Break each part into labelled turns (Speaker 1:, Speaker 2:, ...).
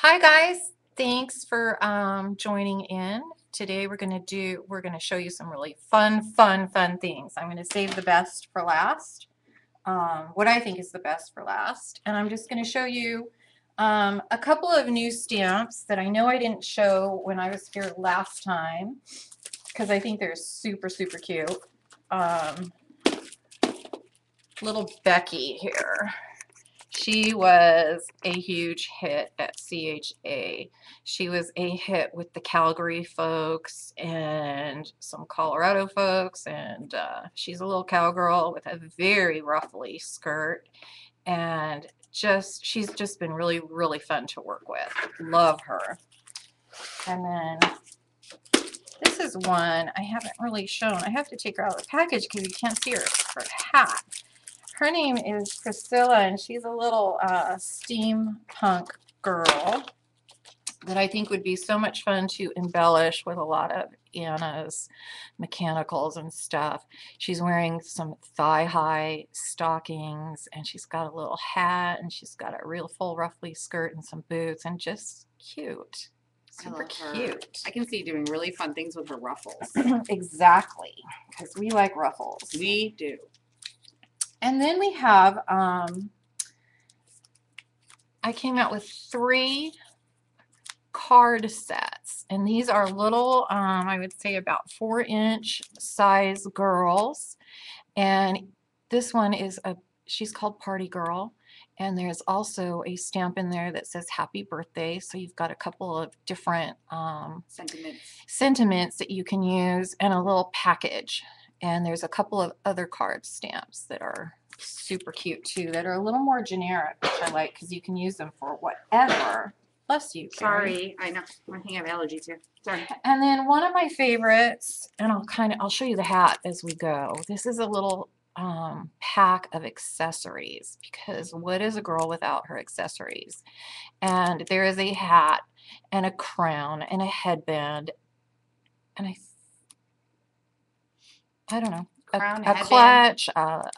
Speaker 1: Hi guys, thanks for joining in. Today we're gonna show you some really fun things. I'm gonna save the best for last. What I think is the best for last, and I'm just gonna show you a couple of new stamps that I know I didn't show when I was here last time because I think they're super cute. Um, Little Becky here. She was a huge hit at CHA. She was a hit with the Calgary folks and some Colorado folks, and she's a little cowgirl with a very ruffly skirt, and she's just been really fun to work with. Love her. And then this is one I haven't really shown. I have to take her out of the package because you can't see her hat. Her name is Priscilla, and she's a little steampunk girl that I think would be so much fun to embellish with a lot of Anna's mechanicals and stuff. She's wearing some thigh-high stockings, and she's got a little hat, and she's got a real full ruffly skirt and some boots, and just cute. Super cute.
Speaker 2: I can see you doing really fun things with her ruffles.
Speaker 1: Exactly, because we like ruffles.
Speaker 2: We do.
Speaker 1: And then we have, I came out with 3 card sets, and these are little, I would say about 4-inch size girls, and this one is she's called Party Girl, and there's also a stamp in there that says happy birthday, so you've got a couple of different sentiments that you can use, and a little package. And there's a couple of other card stamps that are super cute too, that are a little more generic, which I like because you can use them for whatever. Bless you, Carrie.
Speaker 2: Sorry, I know. I think I have allergies here. Sorry.
Speaker 1: And then one of my favorites, and I'll show you the hat as we go. This is a little pack of accessories, because what is a girl without her accessories? And there is a hat and a crown and a headband, and I don't know, a clutch, a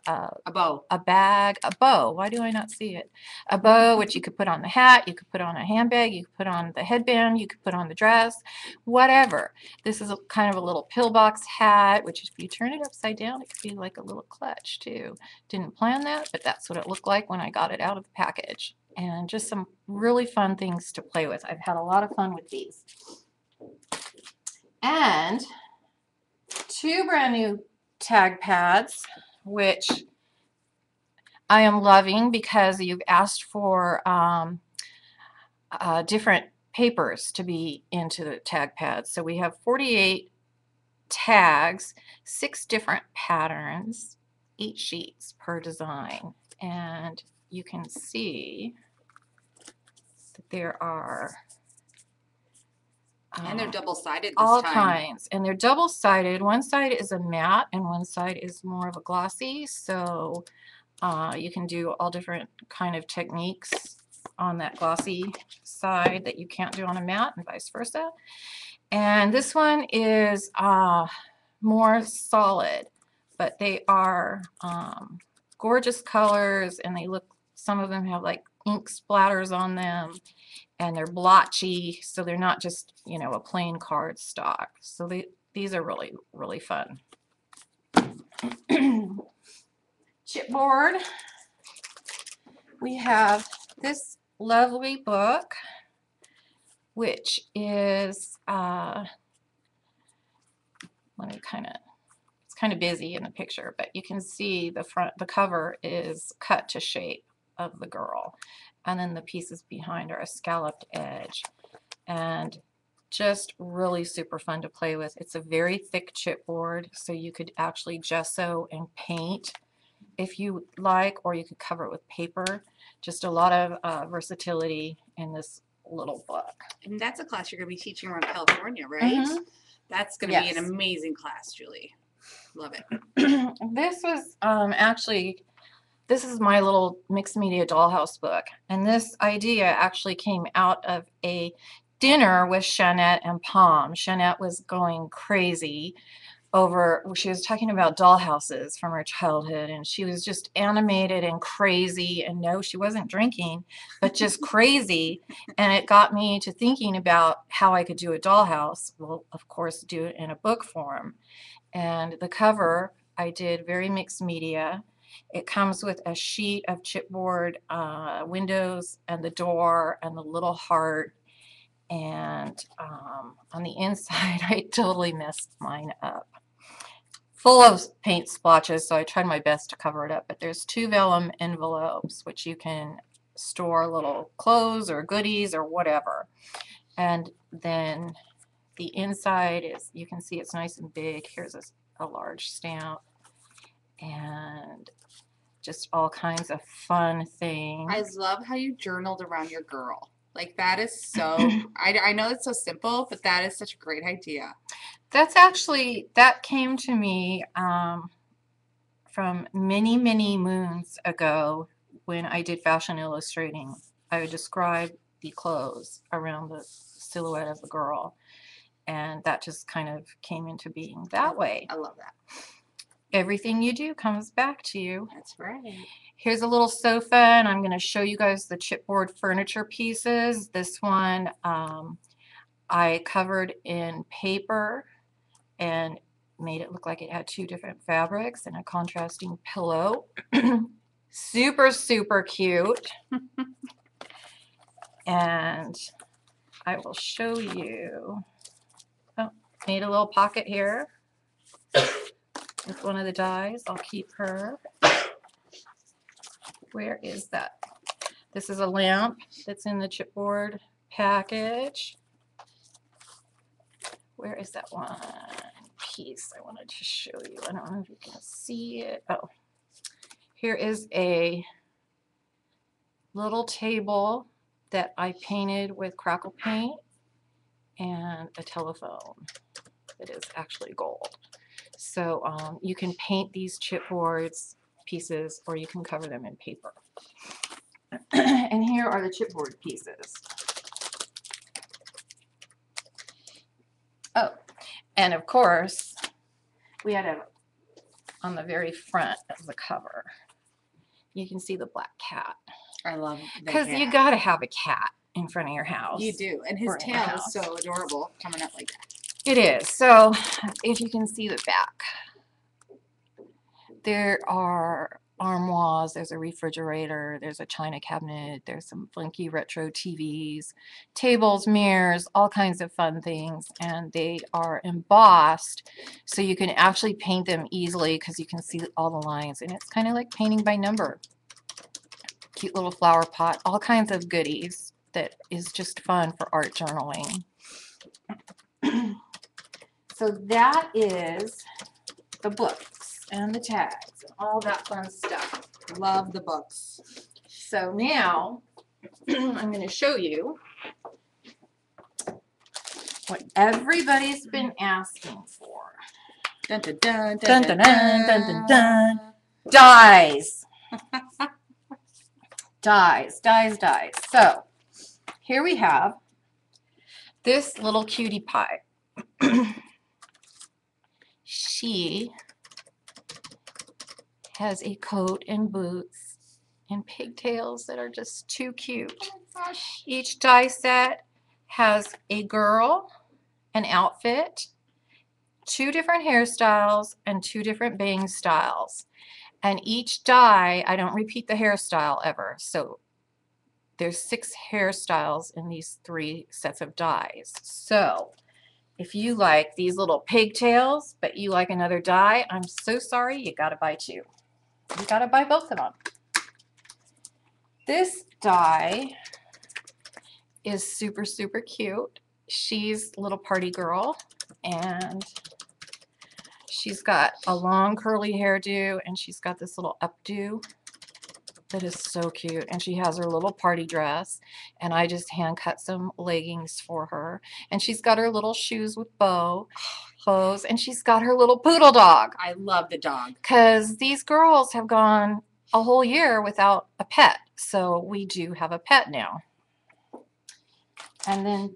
Speaker 2: bow,
Speaker 1: a bag, a bow. Why do I not see it? A bow, which you could put on the hat, you could put on a handbag, you could put on the headband, you could put on the dress, whatever. This is kind of a little pillbox hat, which if you turn it upside down, it could be like a little clutch too. Didn't plan that, but that's what it looked like when I got it out of the package. And just some really fun things to play with. I've had a lot of fun with these. And 2 brand new tag pads, which I am loving because you've asked for different papers to be into the tag pads. So we have 48 tags, 6 different patterns, 8 sheets per design, and you can see that there are
Speaker 2: and they're double-sided this
Speaker 1: all
Speaker 2: time.
Speaker 1: kinds, and they're double-sided. One side is a matte and one side is more of a glossy, so you can do all different kind of techniques on that glossy side that you can't do on a matte, and vice versa. And this one is more solid, but they are gorgeous colors, and they look, some of them have like ink splatters on them, and they're blotchy, so they're not just, you know, a plain card stock. So these are really fun. Chipboard. We have this lovely book, which is let me it's kind of busy in the picture, but you can see the cover is cut to shape of the girl, and then the pieces behind are a scalloped edge, and just really super fun to play with. It's a very thick chipboard, so you could actually gesso and paint if you like, or you could cover it with paper. Just a lot of versatility in this little book.
Speaker 2: And that's a class you're going to be teaching around California, right?
Speaker 1: Mm-hmm.
Speaker 2: That's going to be an amazing class, Julie. Love
Speaker 1: it. This was actually, this is my little mixed media dollhouse book, and this idea actually came out of a dinner with Shanette and Palm. Shanette was going crazy over, she was talking about dollhouses from her childhood, and she was just animated and crazy, and no, she wasn't drinking, but just crazy. And it got me to thinking about how I could do a dollhouse. Well, of course, do it in a book form. And the cover, I did very mixed media. It comes with a sheet of chipboard windows and the door and the little heart. And on the inside, I totally messed mine up. Full of paint splotches, so I tried my best to cover it up. But there's 2 vellum envelopes, which you can store little clothes or goodies or whatever. And then the inside is, you can see it's nice and big. Here's a large stamp. And just all kinds of fun things.
Speaker 2: I love how you journaled around your girl. Like, that is so, I know it's so simple, but that is such a great idea.
Speaker 1: That's actually, that came to me from many, many moons ago when I did fashion illustrating. I would describe the clothes around the silhouette of the girl, and that just kind of came into being that way.
Speaker 2: I love that.
Speaker 1: Everything you do comes back to you.
Speaker 2: That's right.
Speaker 1: Here's a little sofa, and I'm going to show you guys the chipboard furniture pieces. This one I covered in paper and made it look like it had 2 different fabrics and a contrasting pillow. Super, super cute. And I will show you. Oh, made a little pocket here with one of the dies. I'll keep her. Where is that? This is a lamp that's in the chipboard package. Where is that one piece I wanted to show you? I don't know if you can see it. Oh, here is a little table that I painted with crackle paint and a telephone that is actually gold. So you can paint these chipboards pieces, or you can cover them in paper. And here are the chipboard pieces. Oh, and of course, we had on the very front of the cover, you can see the black cat.
Speaker 2: I love that.
Speaker 1: Because you got to have a cat in front of your house.
Speaker 2: You do. And his tail is so adorable coming up like that.
Speaker 1: It is. So if you can see the back, there are armoires, there's a refrigerator, there's a china cabinet, there's some funky retro TVs, tables, mirrors, all kinds of fun things, and they are embossed so you can actually paint them easily because you can see all the lines, and it's kind of like painting by number. Cute little flower pot, all kinds of goodies that is just fun for art journaling. So that is the books and the tags and all that fun stuff.
Speaker 2: Love the books.
Speaker 1: So now I'm going to show you what everybody's been asking for.
Speaker 2: Dun, dun, dun,
Speaker 1: Dun, dun, dun, dun, dun, dun. Dies. Dies, dies, dies. So here we have this little cutie pie. She has a coat and boots and pigtails that are just too cute.
Speaker 2: Oh my gosh.
Speaker 1: Each die set has a girl, an outfit, 2 different hairstyles, and 2 different bang styles. And each die, I don't repeat the hairstyle ever. So there's 6 hairstyles in these 3 sets of dies. So if you like these little pigtails, but you like another die, I'm so sorry, you gotta buy 2. You gotta buy both of them. This die is super, super cute. She's a little party girl, and she's got a long curly hairdo, and she's got this little updo that is so cute, and she has her little party dress, and I just hand cut some leggings for her, and she's got her little shoes with bows, and she's got her little poodle dog.
Speaker 2: I love the dog.
Speaker 1: Because these girls have gone a whole year without a pet, so we do have a pet now. And then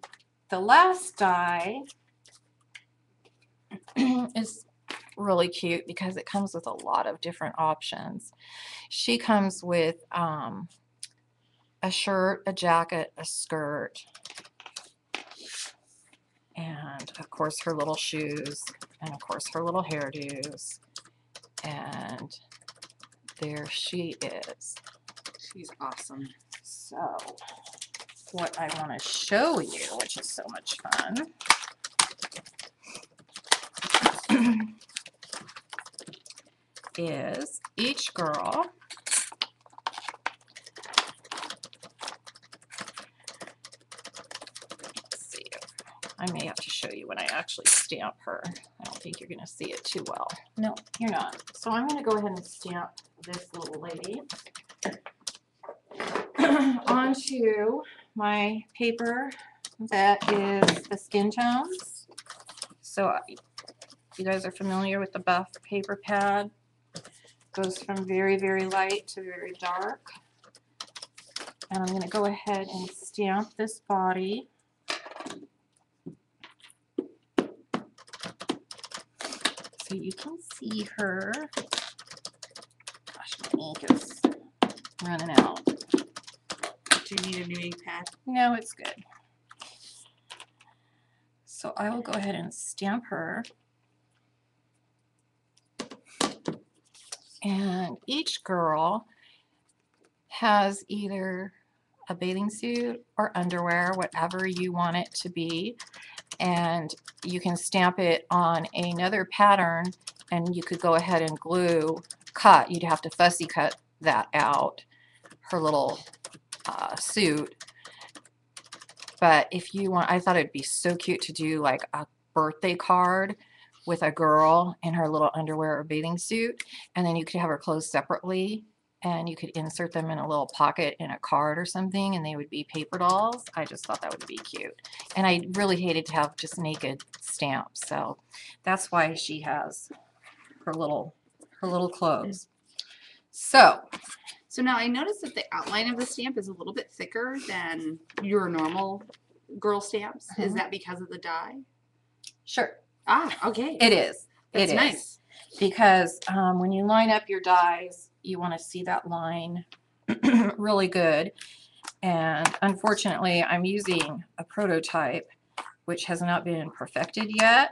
Speaker 1: the last die is really cute because it comes with a lot of different options. She comes with a shirt, a jacket, a skirt, and of course her little shoes, and of course her little hairdos, and there she is.
Speaker 2: She's awesome.
Speaker 1: So what I want to show you, which is so much fun, is each girl I may have to show you when I actually stamp her. I don't think you're going to see it too well. No, you're not. So I'm going to go ahead and stamp this little lady onto my paper that is the skin tones. So you guys are familiar with the buff paper pad. Goes from very, very light to very dark. And I'm going to go ahead and stamp this body. So you can see her. Gosh, my ink is running out.
Speaker 2: Do you need a new ink pad?
Speaker 1: No, it's good. So I will go ahead and stamp her. And each girl has either a bathing suit or underwear, whatever you want it to be. And you can stamp it on another pattern, and you could go ahead and cut. You'd have to fussy cut that out, her little suit. But if you want, I thought it'd be so cute to do like a birthday card with a girl in her little underwear or bathing suit, and then you could have her clothes separately, and you could insert them in a little pocket in a card or something, and they would be paper dolls. I just thought that would be cute. And I really hated to have just naked stamps, so that's why she has her little clothes. So
Speaker 2: now I noticed that the outline of the stamp is a little bit thicker than your normal girl stamps. Is that because of the dye?
Speaker 1: Sure.
Speaker 2: Ah, okay.
Speaker 1: It is.
Speaker 2: That's nice.
Speaker 1: Because when you line up your dies, you want to see that line really good. And unfortunately, I'm using a prototype which has not been perfected yet.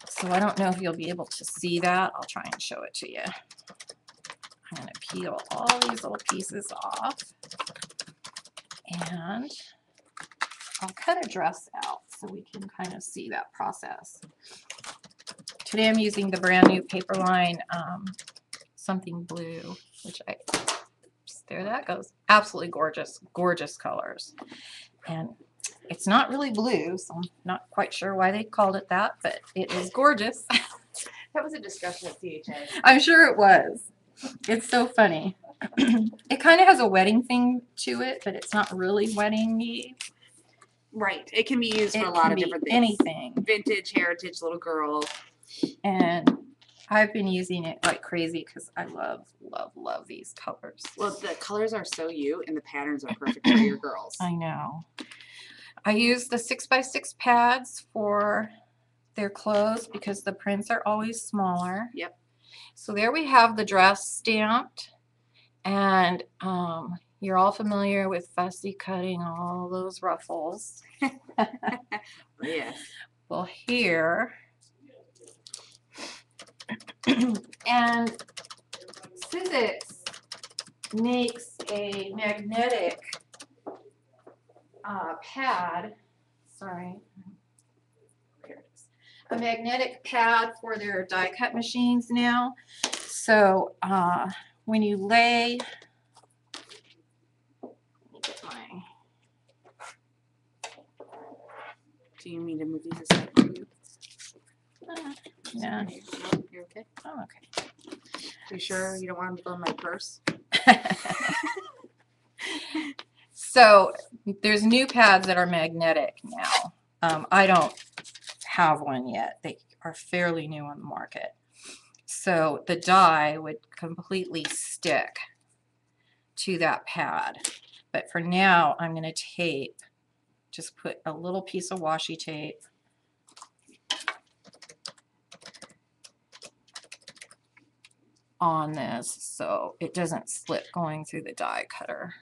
Speaker 1: So I don't know if you'll be able to see that. I'll try and show it to you. I'm going to peel all these little pieces off. And I'll cut a dress out so we can kind of see that process. Today I'm using the brand new Paperline something blue, which there that goes. Absolutely gorgeous, gorgeous colors. And it's not really blue, so I'm not quite sure why they called it that, but it is gorgeous.
Speaker 2: That was a discussion at CHA.
Speaker 1: I'm sure it was. It's so funny. It kind of has a wedding thing to it, but it's not really wedding-y.
Speaker 2: Right. It can be used for a lot of different things.
Speaker 1: Anything.
Speaker 2: Vintage, heritage, little girl.
Speaker 1: And I've been using it like crazy because I love, love, love these colors.
Speaker 2: Well, the colors are so you, and the patterns are perfect for your girls.
Speaker 1: I know. I use the 6x6 pads for their clothes because the prints are always smaller.
Speaker 2: Yep.
Speaker 1: So there we have the dress stamped. And you're all familiar with fussy cutting all those ruffles.
Speaker 2: Yes.
Speaker 1: Well, here, and Sizzix makes a magnetic pad. Sorry. Here it is. A magnetic pad for their die cut machines now. So when you lay, let me get my.
Speaker 2: Do you need to move these aside for you?
Speaker 1: Yeah.
Speaker 2: You're okay?
Speaker 1: Oh, okay.
Speaker 2: You sure you don't want them to go in my purse?
Speaker 1: So there's new pads that are magnetic now. I don't have one yet. They are fairly new on the market. So the die would completely stick to that pad. But for now, I'm going to just put a little piece of washi tape on this so it doesn't slip going through the die cutter.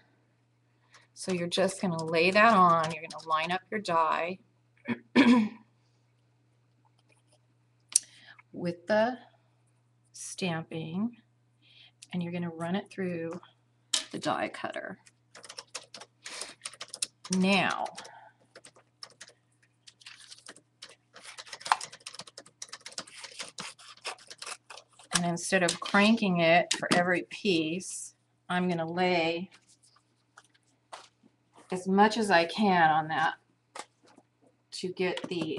Speaker 1: So you're just going to lay that on. You're going to line up your die with the stamping, and you're going to run it through the die cutter. Now, and instead of cranking it for every piece, I'm going to lay as much as I can on that to get the,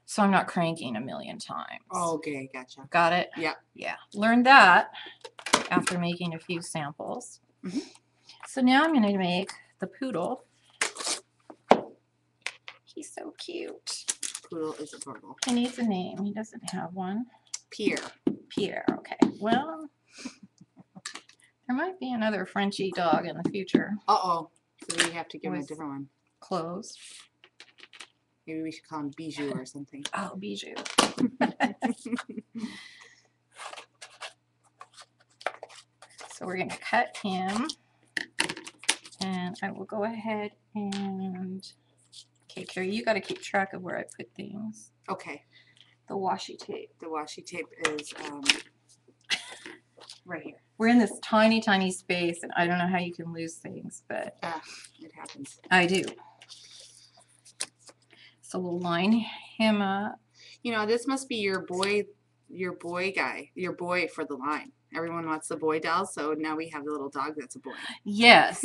Speaker 1: so I'm not cranking a million times.
Speaker 2: Okay, gotcha.
Speaker 1: Got it?
Speaker 2: Yeah.
Speaker 1: Yeah. Learned that after making a few samples.
Speaker 2: Mm-hmm.
Speaker 1: So now I'm going to make the poodle. He's so cute.
Speaker 2: Poodle is adorable.
Speaker 1: He needs a name. He doesn't have one.
Speaker 2: Pierre.
Speaker 1: Pierre. Okay. Well, there might be another Frenchie dog in the future.
Speaker 2: Uh-oh. So we have to give him a
Speaker 1: With
Speaker 2: different one.
Speaker 1: clothes.
Speaker 2: Maybe we should call him Bijou or something.
Speaker 1: Oh, Bijou. So we're going to cut him. And I will go ahead and... Okay, Carrie, you got to keep track of where I put things.
Speaker 2: Okay.
Speaker 1: The washi tape.
Speaker 2: The washi tape is right here.
Speaker 1: We're in this tiny, tiny space, and I don't know how you can lose things, but
Speaker 2: it happens.
Speaker 1: I do. So we'll line him up.
Speaker 2: You know, this must be your boy guy, your boy for the line. Everyone wants the boy doll, so now we have the little dog that's a boy.
Speaker 1: Yes,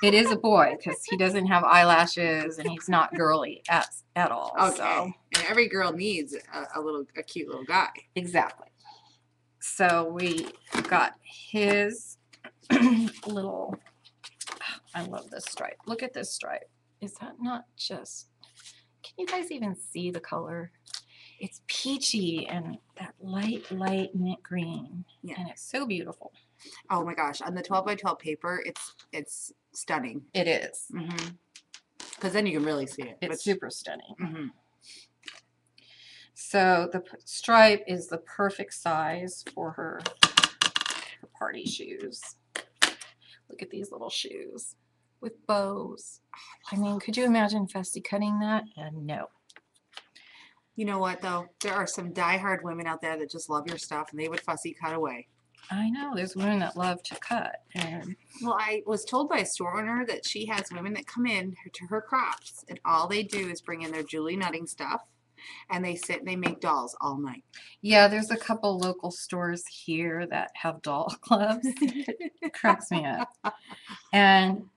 Speaker 1: it is a boy because he doesn't have eyelashes and he's not girly at all.
Speaker 2: Okay.
Speaker 1: So.
Speaker 2: And every girl needs a cute little guy.
Speaker 1: Exactly. So we got his little, I love this stripe. Look at this stripe. Is that not just, can you guys even see the color? It's peachy and that light mint green.
Speaker 2: Yeah.
Speaker 1: And it's so beautiful.
Speaker 2: Oh my gosh. On the 12 by 12 paper, it's stunning.
Speaker 1: It is.
Speaker 2: Mm-hmm. Because then you can really see it.
Speaker 1: It's super stunning.
Speaker 2: Mm-hmm.
Speaker 1: So the stripe is the perfect size for her party shoes. Look at these little shoes with bows. I mean, could you imagine fussy cutting that? No.
Speaker 2: You know what, though? There are some diehard women out there that just love your stuff, and they would fussy cut away.
Speaker 1: I know. There's women that love to cut. And
Speaker 2: well, I was told by a store owner that she has women that come in to her crafts, and all they do is bring in their Julie nutting stuff, and they sit and they make dolls all night.
Speaker 1: Yeah, there's a couple local stores here that have doll clubs. It cracks me up. And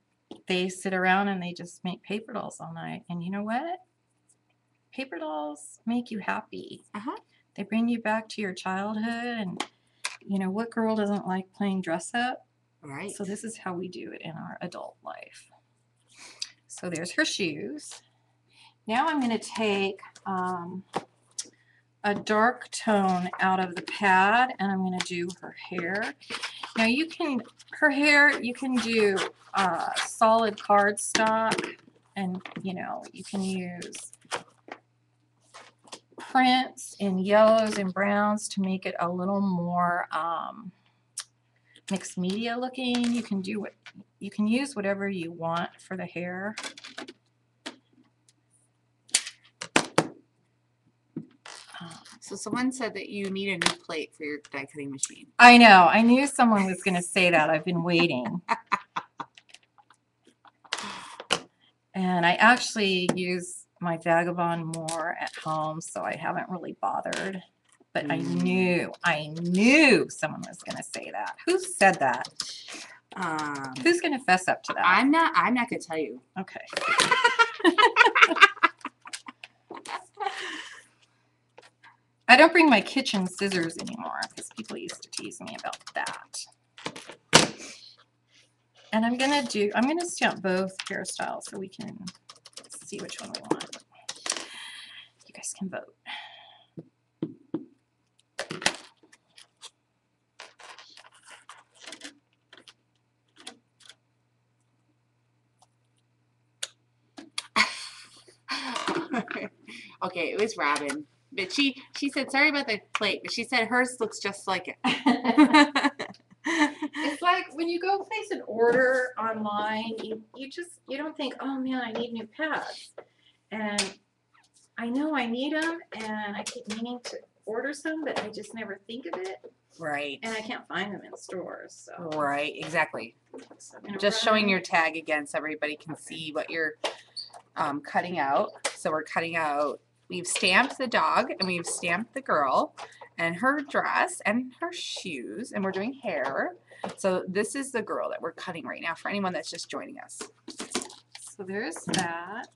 Speaker 1: they sit around and they just make paper dolls all night. And you know what? Paper dolls make you happy.
Speaker 2: Uh-huh.
Speaker 1: They bring you back to your childhood, and you know, what girl doesn't like playing dress up?
Speaker 2: Right.
Speaker 1: So this is how we do it in our adult life. So there's her shoes. Now I'm going to take a dark tone out of the pad, and I'm going to do her hair. Now you can, her hair, you can do solid cardstock, and you know, you can use prints in yellows and browns to make it a little more mixed media looking. You can do what you can use whatever you want for the hair.
Speaker 2: So someone said that you need a new plate for your die cutting machine.
Speaker 1: I know. I knew someone was going to say that. I've been waiting. And I actually use my Vagabond more at home, so I haven't really bothered. But I knew someone was going to say that. Who said that? Who's going to fess up to that?
Speaker 2: I'm not going to tell you.
Speaker 1: Okay. I don't bring my kitchen scissors anymore because people used to tease me about that. And I'm going to stamp both hairstyles so we can see which one we want. You guys can vote.
Speaker 2: Okay, it was Robin. But she said, sorry about the plate, but she said hers looks just like it.
Speaker 1: It's like when you go place an order online, you don't think, oh man, I need new pads. And I know I need them, and I keep meaning to order some, but I just never think of it.
Speaker 2: Right.
Speaker 1: And I can't find them in stores. So.
Speaker 2: Right, exactly.
Speaker 1: So I'm gonna
Speaker 2: Just
Speaker 1: run.
Speaker 2: showing your tag again so everybody can see what you're cutting out. So we're cutting out, we've stamped the dog and we've stamped the girl and her dress and her shoes, and we're doing hair. So this is the girl that we're cutting right now for anyone that's just joining us.
Speaker 1: So there's that.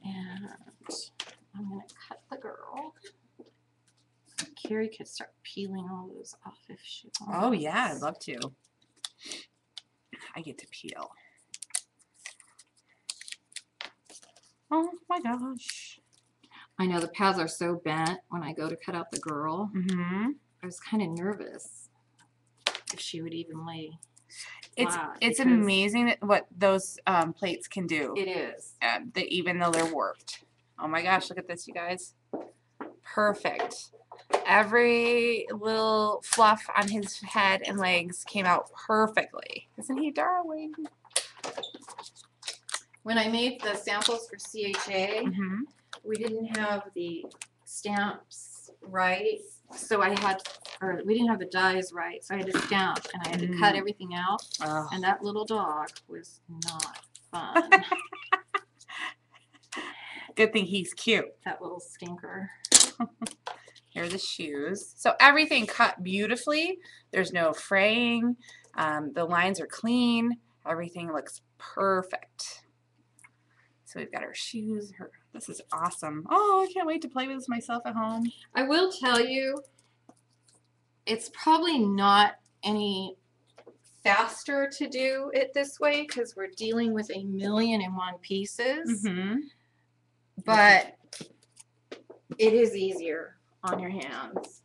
Speaker 1: And I'm going to cut the girl. Carrie could start peeling all those off if she wants.
Speaker 2: Oh yeah, I'd love to. I get to peel. Oh my gosh.
Speaker 1: I know the pads are so bent when I go to cut out the girl.
Speaker 2: Mm-hmm.
Speaker 1: I was kind of nervous if she would even lay flat.
Speaker 2: It's amazing that what those plates can do.
Speaker 1: It is.
Speaker 2: Even though they're warped. Oh my gosh, look at this, you guys. Perfect. Every little fluff on his head and legs came out perfectly. Isn't he darling?
Speaker 1: When I made the samples for CHA,
Speaker 2: Mm-hmm.
Speaker 1: we didn't have the stamps right. So we didn't have the dies right. So I had to stamp and I had to cut everything out.
Speaker 2: Oh.
Speaker 1: And that little dog was not fun.
Speaker 2: Good thing he's cute.
Speaker 1: That little stinker.
Speaker 2: Here are the shoes. So everything cut beautifully. There's no fraying. The lines are clean. Everything looks perfect. So we've got our shoes. This is awesome. Oh, I can't wait to play with this myself at home.
Speaker 1: I will tell you, it's probably not any faster to do it this way because we're dealing with 1,000,001 pieces.
Speaker 2: Mm-hmm.
Speaker 1: But it is easier on your hands.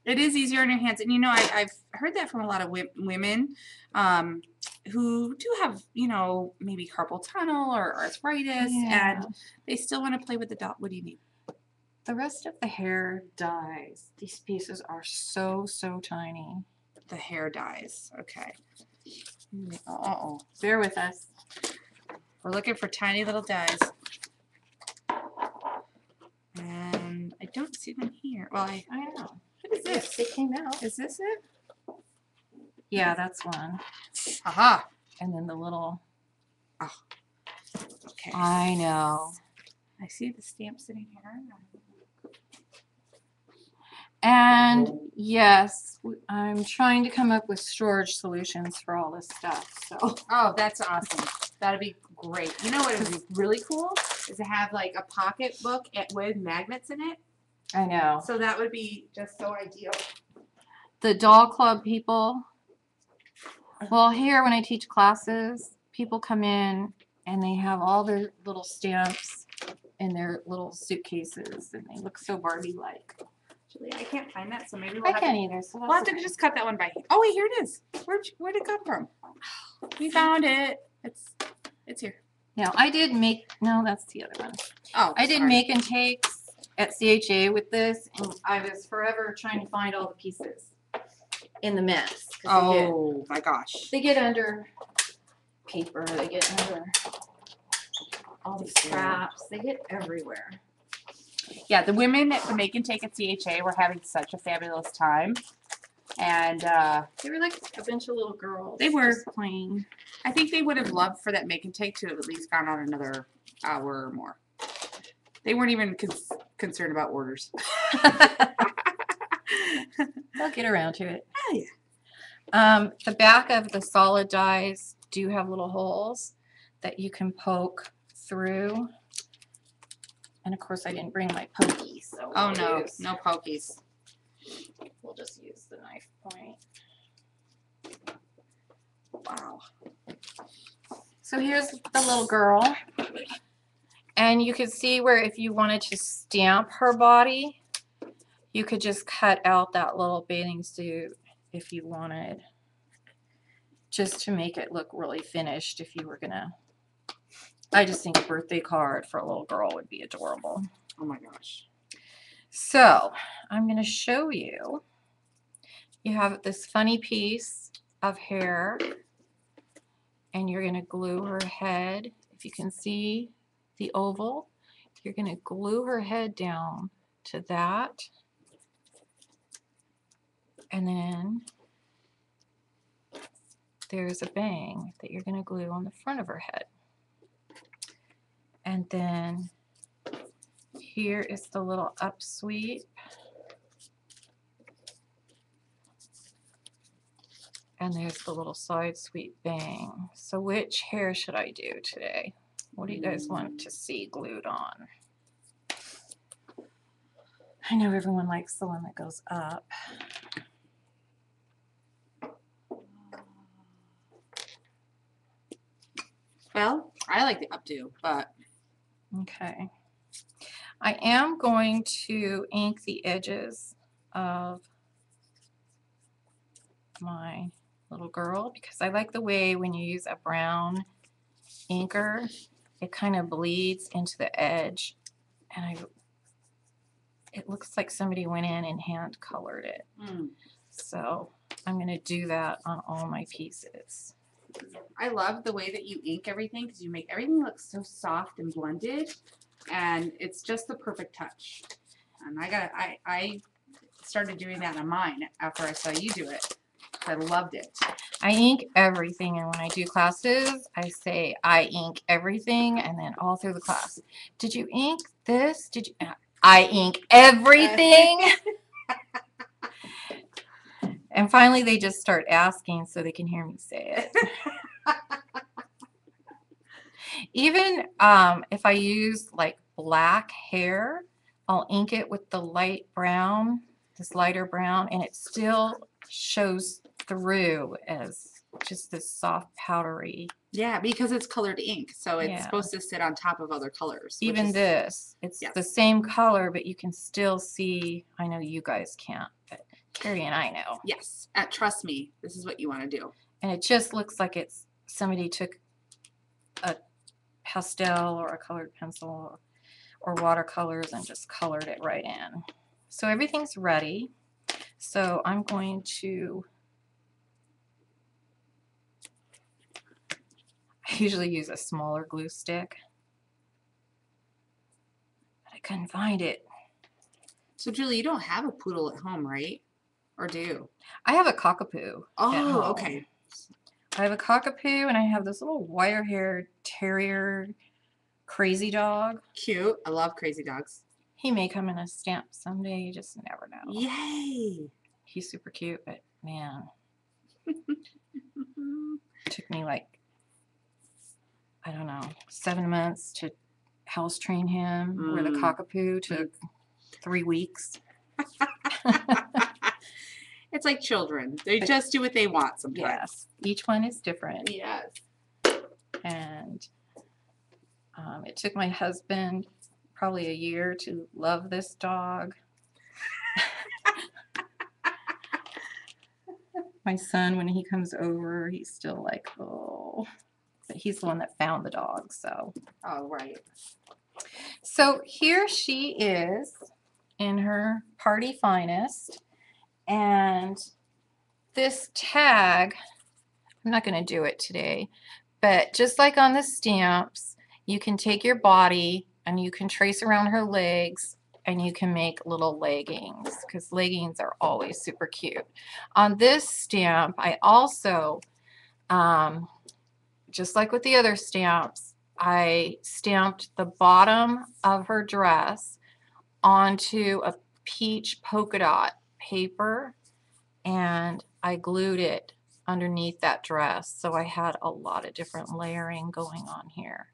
Speaker 2: It is easier on your hands. And, you know, I've heard that from a lot of women who do have, you know, maybe carpal tunnel or arthritis, and they still want to play with the dot. What do you need?
Speaker 1: The rest of the hair dies. These pieces are so, so tiny.
Speaker 2: The hair dies. Okay.
Speaker 1: Uh-oh. Bear with us.
Speaker 2: We're looking for tiny little dies. And I don't see them here. Well, I
Speaker 1: know.
Speaker 2: What is this?
Speaker 1: They came out.
Speaker 2: Is this it?
Speaker 1: Yeah, that's one.
Speaker 2: Aha.
Speaker 1: And then the little.
Speaker 2: Oh. Okay.
Speaker 1: I know.
Speaker 2: I see the stamp sitting here.
Speaker 1: And yes, I'm trying to come up with storage solutions for all this stuff. So.
Speaker 2: Oh, that's awesome. That'd be great. You know what would be really cool is to have like a pocket book with magnets in it.
Speaker 1: I know.
Speaker 2: So that would be just so ideal.
Speaker 1: The doll club people. Well, here when I teach classes, people come in and they have all their little stamps in their little suitcases, and they look so Barbie-like.
Speaker 2: Actually, I can't find that, so maybe
Speaker 1: I can't either. So
Speaker 2: we'll have to just cut that one by hand. Oh wait, here it is. Where'd it come from? We found it. It's here.
Speaker 1: Now I did make. No, that's the other one.
Speaker 2: Oh,
Speaker 1: I did make and takes at CHA with this, and I was forever trying to find all the pieces in the mess.
Speaker 2: Oh my gosh.
Speaker 1: They get under paper. They get under all the scraps. They get everywhere.
Speaker 2: Yeah, the women at the Make and Take at CHA were having such a fabulous time. And
Speaker 1: they were like a bunch of little girls.
Speaker 2: They were
Speaker 1: just playing.
Speaker 2: I think they would have loved for that Make and Take to have at least gone on another hour or more. They weren't even concerned about orders.
Speaker 1: They'll get around to it.
Speaker 2: Oh, yeah.
Speaker 1: The back of the solid dies do have little holes that you can poke through. And of course I didn't bring my pokey, so
Speaker 2: oh no, no pokies.
Speaker 1: We'll just use the knife point.
Speaker 2: Wow.
Speaker 1: So here's the little girl. And you can see where if you wanted to stamp her body, you could just cut out that little bathing suit if you wanted. Just to make it look really finished if you were gonna I just think a birthday card for a little girl would be adorable.
Speaker 2: Oh my gosh.
Speaker 1: So I'm going to show you. You have this funny piece of hair, and you're going to glue her head. If you can see the oval, you're going to glue her head down to that. And then there's a bang that you're going to glue on the front of her head. And then here is the little upsweep. And there's the little side sweep bang. So which hair should I do today? What do you guys want to see glued on? I know everyone likes the one that goes up.
Speaker 2: Well, I like the updo, but
Speaker 1: Okay. I am going to ink the edges of my little girl because I like the way when you use a brown inker, it kind of bleeds into the edge, and it looks like somebody went in and hand colored it. So I'm going to do that on all my pieces.
Speaker 2: I love the way that you ink everything because you make everything look so soft and blended, and it's just the perfect touch. And I started doing that on mine after I saw you do it. I loved it.
Speaker 1: I ink everything, and when I do classes, I say I ink everything, and then all through the class, did you ink this? Did you? I ink everything. And finally, they just start asking so they can hear me say it. Even if I use like black hair, I'll ink it with the light brown, this lighter brown, and it still shows through as just this soft powdery.
Speaker 2: Yeah, because it's colored ink, so it's supposed to sit on top of other colors.
Speaker 1: Even this, it's the same color, but you can still see. I know you guys can't, but Carrie and I know.
Speaker 2: Yes, trust me, this is what you want to do.
Speaker 1: And it just looks like it's somebody took a pastel or a colored pencil or watercolors and just colored it right in. So everything's ready. So I'm going to, I usually use a smaller glue stick, but I couldn't find it.
Speaker 2: So Julie, you don't have a poodle at home, right? Or do you?
Speaker 1: I have a cockapoo.
Speaker 2: Oh, okay.
Speaker 1: I have a cockapoo, and I have this little wire-haired terrier crazy dog.
Speaker 2: Cute. I love crazy dogs.
Speaker 1: He may come in a stamp someday. You just never know.
Speaker 2: Yay!
Speaker 1: He's super cute, but man, it took me like, I don't know, 7 months to house train him, where the cockapoo took 3 weeks.
Speaker 2: It's like children. They just do what they want sometimes.
Speaker 1: Yes. Each one is different.
Speaker 2: Yes.
Speaker 1: And it took my husband probably a year to love this dog. My son, when he comes over, he's still like, oh. But he's the one that found the dog, so.
Speaker 2: Oh, right.
Speaker 1: So here she is in her party finest. And this tag, I'm not going to do it today, but just like on the stamps, you can take your body and you can trace around her legs and you can make little leggings, because leggings are always super cute. On this stamp, I also, just like with the other stamps, I stamped the bottom of her dress onto a peach polka dot paper, and I glued it underneath that dress, so I had a lot of different layering going on here,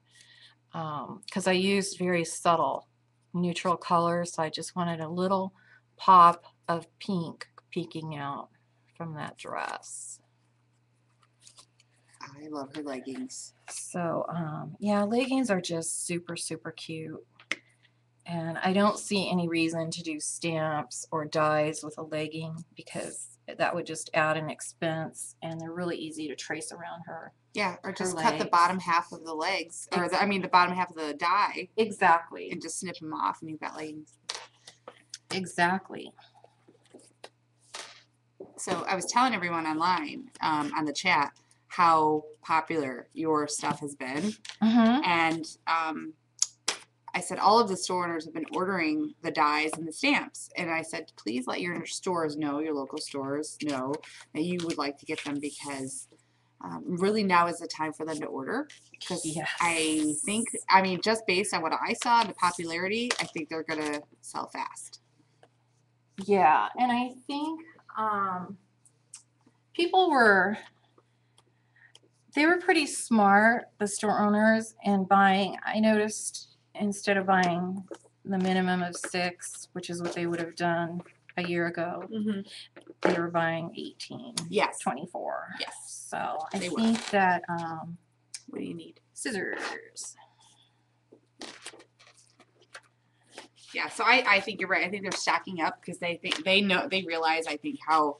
Speaker 1: because I used very subtle neutral colors, so I just wanted a little pop of pink peeking out from that dress.
Speaker 2: I love her leggings.
Speaker 1: So yeah, leggings are just super cute. And I don't see any reason to do stamps or dies with a legging because that would just add an expense, and they're really easy to trace around her.
Speaker 2: Yeah, or
Speaker 1: Her
Speaker 2: just cut the
Speaker 1: legs.
Speaker 2: bottom half of the legs, or I mean the bottom half of the die,
Speaker 1: Exactly.
Speaker 2: and just snip them off, and you've got leggings.
Speaker 1: Exactly.
Speaker 2: So I was telling everyone online on the chat how popular your stuff has been, and I said all of the store owners have been ordering the dies and the stamps, and I said please let your stores know, your local stores know that you would like to get them, because really now is the time for them to order, because
Speaker 1: Yes.
Speaker 2: I think, I mean, just based on what I saw, the popularity, I think they're gonna sell fast.
Speaker 1: Yeah, and I think people they were pretty smart, the store owners, in buying. I noticed instead of buying the minimum of 6, which is what they would have done a year ago, they were buying 18,
Speaker 2: Yes.
Speaker 1: 24.
Speaker 2: Yes.
Speaker 1: So I
Speaker 2: They
Speaker 1: think that
Speaker 2: what do you need?
Speaker 1: scissors.
Speaker 2: Yeah, so I think you're right. I think they're stacking up because they think they realize, I think, how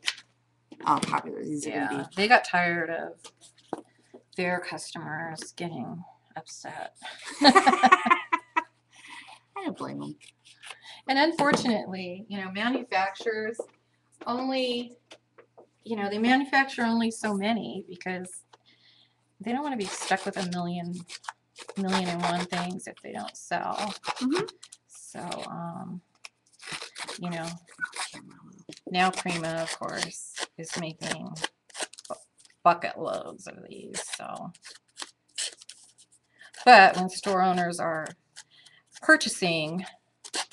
Speaker 2: popular these are going to be.
Speaker 1: They got tired of their customers getting upset.
Speaker 2: I don't blame them.
Speaker 1: And unfortunately, manufacturers only, they manufacture only so many because they don't want to be stuck with a million and one things if they don't sell. So, now Prima, of course, is making bucket loads of these. So, but when store owners are purchasing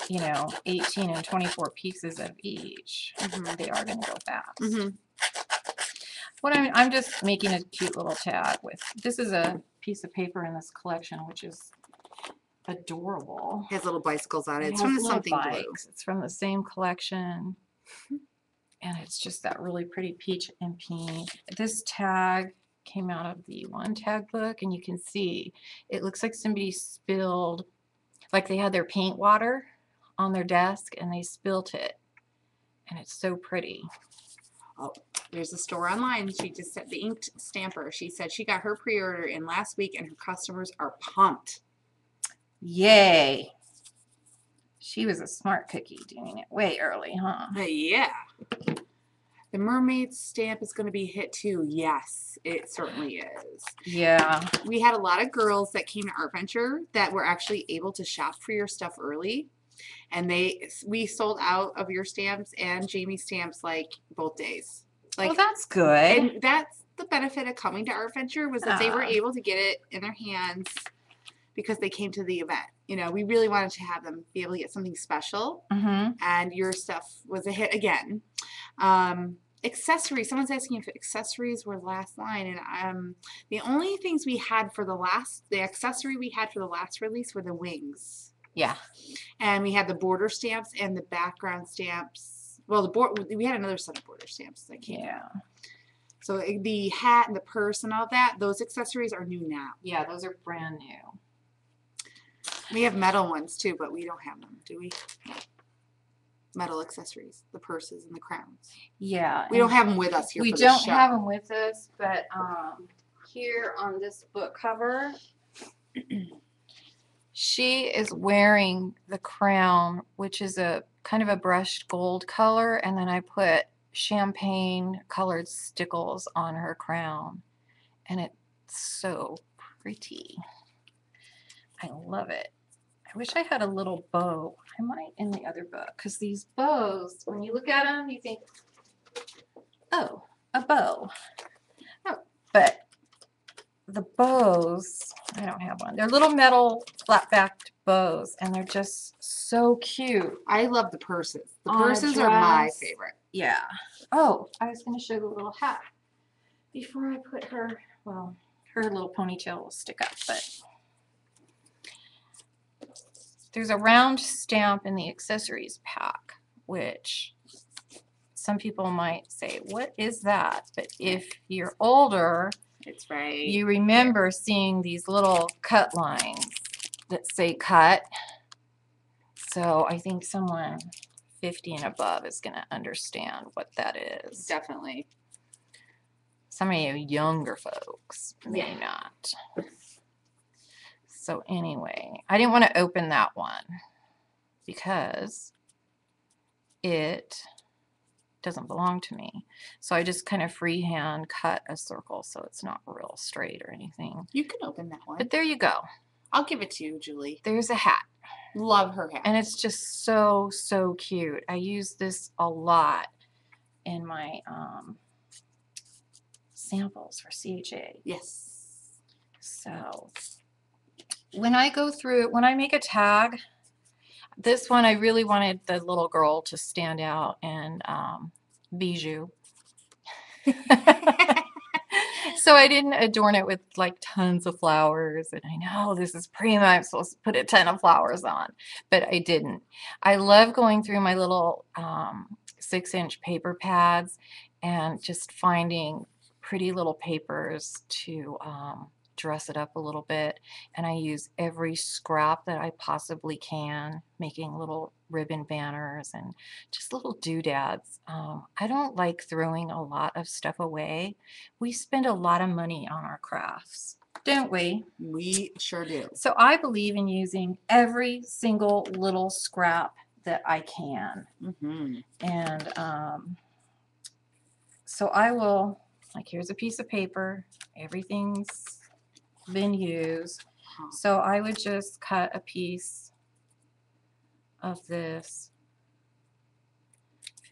Speaker 1: 18 and 24 pieces of each, they are going to go fast. What I'm just making a cute little tag with. This is a piece of paper in this collection, which is adorable.
Speaker 2: It has little bicycles on it. It's
Speaker 1: has
Speaker 2: from the
Speaker 1: little
Speaker 2: Something
Speaker 1: bikes.
Speaker 2: Blue.
Speaker 1: It's from the same collection. And it's just that really pretty peach and pink. This tag came out of the One Tag book, and you can see it looks like somebody spilled, like they had their paint water on their desk and they spilt it. And it's so pretty.
Speaker 2: Oh, there's a store online. She just said, the inked stamper. She said she got her pre-order in last week and her customers are pumped.
Speaker 1: Yay. She was a smart cookie doing it way early, huh?
Speaker 2: Yeah. The Mermaid Stamp is going to be a hit too. Yes, it certainly is.
Speaker 1: Yeah.
Speaker 2: We had a lot of girls that came to Art Venture that were actually able to shop for your stuff early. And we sold out of your stamps and Jamie's stamps like both days. Like,
Speaker 1: well, that's good.
Speaker 2: And that's the benefit of coming to Art Venture, was that they were able to get it in their hands because they came to the event. We really wanted to have them be able to get something special. And your stuff was a hit again. Accessories. Someone's asking if accessories were last line, and the only things we had for the accessory we had for the last release were the wings.
Speaker 1: Yeah.
Speaker 2: And we had the border stamps and the background stamps. Well, we had another set of border stamps that came out. So the hat and the purse and all that, those accessories are new now.
Speaker 1: Yeah, those are brand new.
Speaker 2: We have metal ones too, but we don't have them, do we? Metal accessories, the purses and the crowns.
Speaker 1: Yeah.
Speaker 2: We don't have them with us here.
Speaker 1: We
Speaker 2: for
Speaker 1: don't
Speaker 2: the show.
Speaker 1: have them with us, but here on this book cover, she is wearing the crown, which is a kind of a brushed gold color, and then I put champagne colored stickles on her crown, and it's so pretty. I love it. I wish I had a little bow. I might in the other book, because these bows, when you look at them, you think, oh, a bow. Oh, but the bows, I don't have one. They're little metal flat-backed bows, and they're just so cute.
Speaker 2: I love the purses. The purses are my favorite.
Speaker 1: Yeah. Oh, I was going to show the little hat before I put her, well, her little ponytail will stick up, but there's a round stamp in the accessories pack, which some people might say, what is that? But if you're older,
Speaker 2: it's right.
Speaker 1: You remember seeing these little cut lines that say cut. So I think someone 50 and above is going to understand what that is.
Speaker 2: Definitely.
Speaker 1: Some of you younger folks may not. So anyway, I didn't want to open that one because it doesn't belong to me. So I just kind of freehand cut a circle so it's not real straight or anything.
Speaker 2: You can open that one.
Speaker 1: But there you go.
Speaker 2: I'll give it to you, Julie.
Speaker 1: There's a hat.
Speaker 2: Love her hat.
Speaker 1: And it's just so, so cute. I use this a lot in my samples for CHA.
Speaker 2: Yes.
Speaker 1: So when I go through, when I make a tag, this one I really wanted the little girl to stand out and bijou. So I didn't adorn it with like tons of flowers, and I know this is Prima, I'm supposed to put a ton of flowers on, but I didn't. I love going through my little 6-inch paper pads and just finding pretty little papers to dress it up a little bit, and I use every scrap that I possibly can, making little ribbon banners and just little doodads. I don't like throwing a lot of stuff away. We spend a lot of money on our crafts, don't we?
Speaker 2: We sure do.
Speaker 1: So I believe in using every single little scrap that I can. And so I will, like, here's a piece of paper, everything's been used. So I would just cut a piece of this,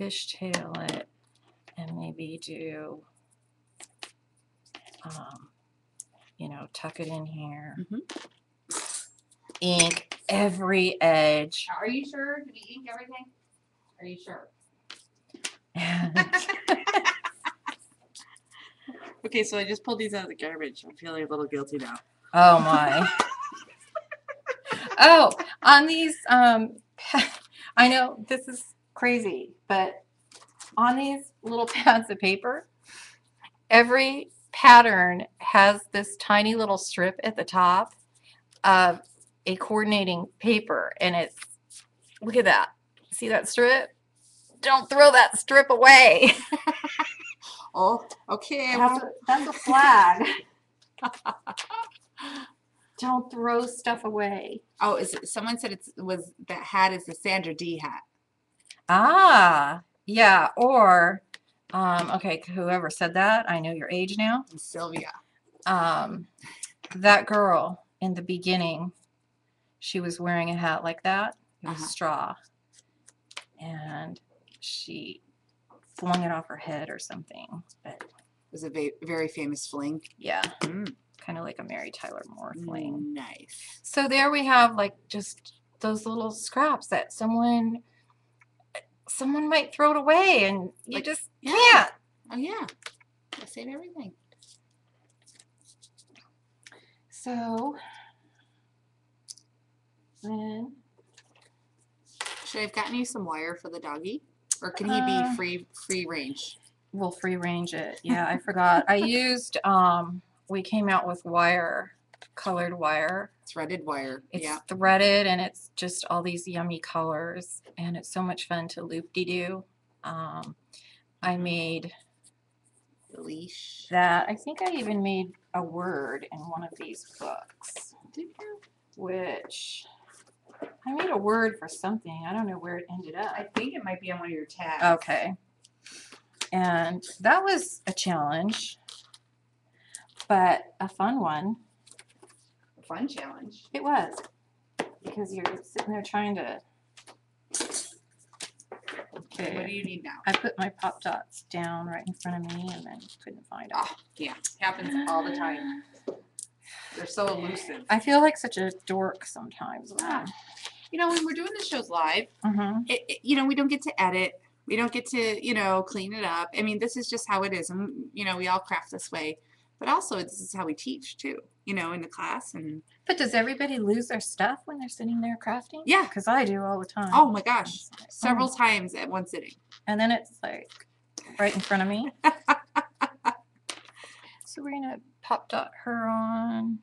Speaker 1: fishtail it, and maybe do, you know, tuck it in here. Ink every edge.
Speaker 2: Are you sure? Did we ink everything? Are you sure? Okay, so I just pulled these out of the garbage. I'm feeling a little guilty now.
Speaker 1: Oh my. Oh, on these, I know this is crazy, but on these little pads of paper, every pattern has this tiny little strip at the top of a coordinating paper, and it's, look at that. See that strip? Don't throw that strip away.
Speaker 2: Oh, okay.
Speaker 1: That's a flag. Don't throw stuff away.
Speaker 2: Oh, is it, someone said that hat is the Sandra Dee Hat.
Speaker 1: Ah, yeah. Or, okay, whoever said that, I know your age now.
Speaker 2: Sylvia.
Speaker 1: That girl in the beginning, she was wearing a hat like that. It was straw, and she flung it off her head or something. But
Speaker 2: it was a very famous fling.
Speaker 1: Yeah. Kind of like a Mary Tyler Moore fling.
Speaker 2: Nice.
Speaker 1: So there we have like just those little scraps that someone might throw it away, and you like, just can't.
Speaker 2: Oh yeah. I save everything.
Speaker 1: So then,
Speaker 2: should I have gotten you some wire for the doggy? Or can he be free range?
Speaker 1: We'll free range it. Yeah, I forgot. I used, we came out with wire, colored wire.
Speaker 2: Threaded wire.
Speaker 1: It's threaded, and it's just all these yummy colors, and it's so much fun to loop-de-doo. I made
Speaker 2: the leash.
Speaker 1: That. I think I even made a word in one of these books.
Speaker 2: Did you?
Speaker 1: Which... I made a word for something. I don't know where it ended up.
Speaker 2: I think it might be on one of your tags.
Speaker 1: Okay. And that was a challenge, but a fun one.
Speaker 2: A fun challenge.
Speaker 1: It was. Because you're sitting there trying to... Okay.
Speaker 2: What do you need now?
Speaker 1: I put my pop dots down right in front of me and then couldn't find it.
Speaker 2: Oh, yeah. Happens all the time. They're so elusive.
Speaker 1: I feel like such a dork sometimes.
Speaker 2: Yeah. You know, when we're doing the shows live, you know, we don't get to edit. We don't get to, you know, clean it up. I mean, this is just how it is. And, you know, we all craft this way. But also, this is how we teach, too, you know, in the class. And
Speaker 1: But does everybody lose their stuff when they're sitting there crafting?
Speaker 2: Yeah.
Speaker 1: Because I do all the time.
Speaker 2: Oh, my gosh. Several times at one sitting.
Speaker 1: And then it's, like, right in front of me. So we're going to pop dot her on.